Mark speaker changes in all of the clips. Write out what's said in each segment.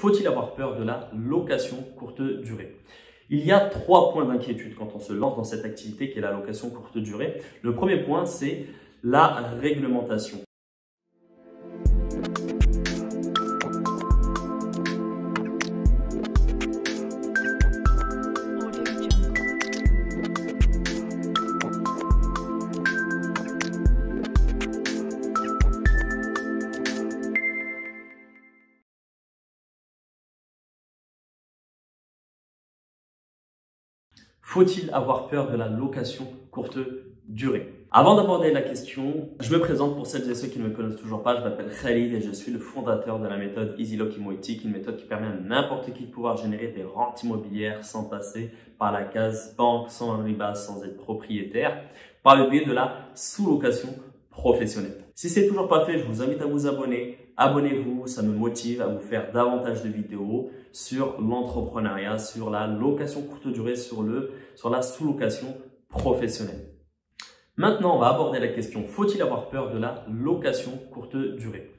Speaker 1: faut-il avoir peur de la location courte durée? Il y a 3 points d'inquiétude quand on se lance dans cette activité qui est la location courte durée. Le premier point, c'est la réglementation. Faut-il avoir peur de la location courte durée? Avant d'aborder la question, je me présente pour celles et ceux qui ne me connaissent toujours pas. Je m'appelle Khalid et je suis le fondateur de la méthode EasyLock Imoitic, une méthode qui permet à n'importe qui de pouvoir générer des rentes immobilières sans passer par la case banque, sans un riba, sans être propriétaire, par le biais de la sous-location professionnelle. Si c'est toujours pas fait, je vous invite à vous abonner. Abonnez-vous, ça me motive à vous faire davantage de vidéos sur l'entrepreneuriat, sur la location courte durée, sur la sous-location professionnelle. Maintenant, on va aborder la question, faut-il avoir peur de la location courte durée?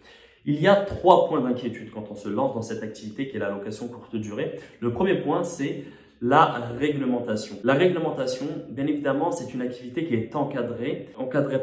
Speaker 1: Il y a 3 points d'inquiétude quand on se lance dans cette activité qui est la location courte durée. Le premier point, c'est la réglementation. La réglementation, bien évidemment, c'est une activité qui est encadrée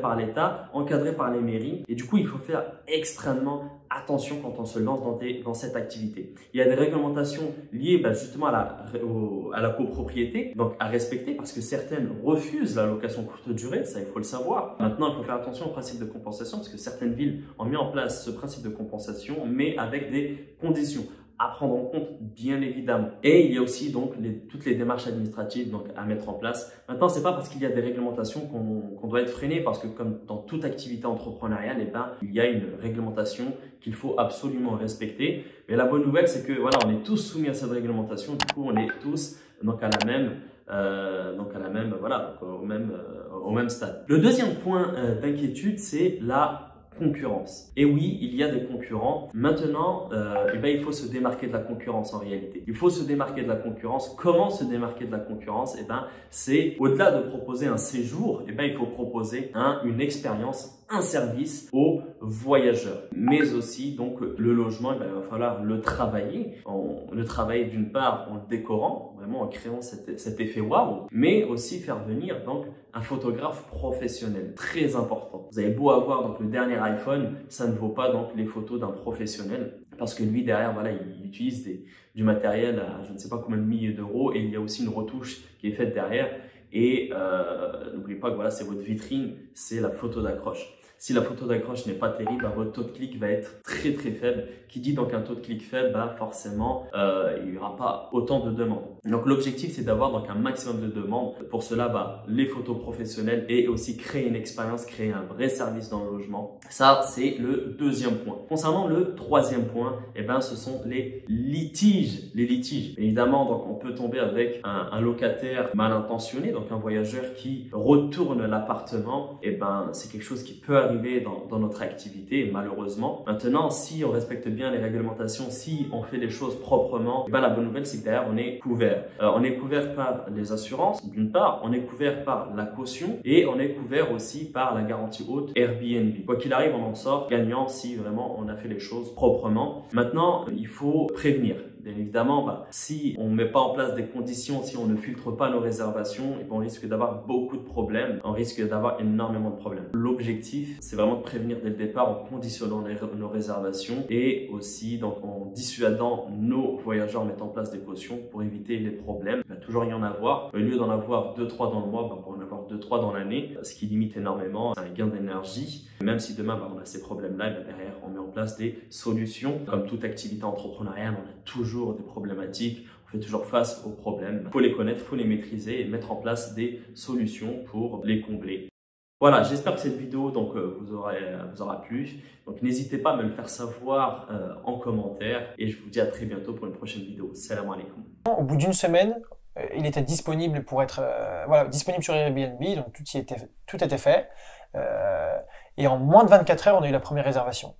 Speaker 1: par l'État, encadrée par les mairies. Et du coup, il faut faire extrêmement attention quand on se lance dans cette activité. Il y a des réglementations liées justement à la copropriété, donc à respecter parce que certaines refusent la location courte durée, ça il faut le savoir. Maintenant, il faut faire attention au principe de compensation parce que certaines villes ont mis en place ce principe de compensation, mais avec des conditions à prendre en compte, bien évidemment. Et il y a aussi donc toutes les démarches administratives à mettre en place. Maintenant, c'est pas parce qu'il y a des réglementations qu'on doit être freiné, parce que comme dans toute activité entrepreneuriale, il y a une réglementation qu'il faut absolument respecter. Mais la bonne nouvelle, c'est que voilà, on est tous soumis à cette réglementation. Du coup, on est tous au même stade. Le deuxième point d'inquiétude, c'est la concurrence. Et oui, il y a des concurrents. Maintenant, il faut se démarquer de la concurrence en réalité. Il faut se démarquer de la concurrence. Comment se démarquer de la concurrence? C'est au-delà de proposer un séjour, il faut proposer une expérience, un service aux voyageurs. Mais aussi, donc, le logement, il va falloir le travailler. Le travailler d'une part en le décorant, vraiment en créant cet effet waouh, mais aussi faire venir donc un photographe professionnel, très important. Vous avez beau avoir donc le dernier iPhone, ça ne vaut pas donc les photos d'un professionnel parce que lui derrière, voilà, il utilise du matériel à je ne sais pas combien de milliers d'euros et il y a aussi une retouche qui est faite derrière. Et n'oubliez pas que voilà, c'est votre vitrine, c'est la photo d'accroche. Si la photo d'accroche n'est pas terrible, votre taux de clic va être très très faible. Qui dit donc un taux de clic faible, forcément, il n'y aura pas autant de demandes. Donc l'objectif, c'est d'avoir donc un maximum de demandes. Pour cela, les photos professionnelles et aussi créer une expérience, créer un vrai service dans le logement. Ça, c'est le deuxième point. Concernant le troisième point, ce sont les litiges. Les litiges. Évidemment, donc on peut tomber avec un locataire mal intentionné, donc un voyageur qui retourne l'appartement. C'est quelque chose qui peut arriver dans notre activité, malheureusement. Maintenant, si on respecte bien les réglementations, si on fait les choses proprement, la bonne nouvelle, c'est que derrière, on est couvert. On est couvert par les assurances, d'une part, on est couvert par la caution et on est couvert aussi par la garantie haute Airbnb. Quoi qu'il arrive, on en sort gagnant si vraiment on a fait les choses proprement. Maintenant, il faut prévenir. Bien évidemment, si on ne met pas en place des conditions, si on ne filtre pas nos réservations, on risque d'avoir beaucoup de problèmes, on risque d'avoir énormément de problèmes. L'objectif, c'est vraiment de prévenir dès le départ en conditionnant nos réservations et aussi donc en dissuadant nos voyageurs à mettre en place des cautions pour éviter les problèmes. Il va toujours y en avoir. Au lieu d'en avoir 2-3 dans le mois, on va en avoir 2-3 dans l'année, ce qui limite énormément, c'est un gain d'énergie. Même si demain, on a ces problèmes-là, derrière, on met en place des solutions. Comme toute activité entrepreneuriale, on a toujours des problématiques, on fait toujours face aux problèmes. Il faut les connaître, il faut les maîtriser et mettre en place des solutions pour les combler. Voilà, j'espère que cette vidéo vous aura plu. Donc n'hésitez pas à me le faire savoir en commentaire et je vous dis à très bientôt pour une prochaine vidéo. Salam alaikum.
Speaker 2: Au bout d'une semaine, il était disponible pour être disponible sur Airbnb, donc tout était fait. Et en moins de 24 heures, on a eu la première réservation.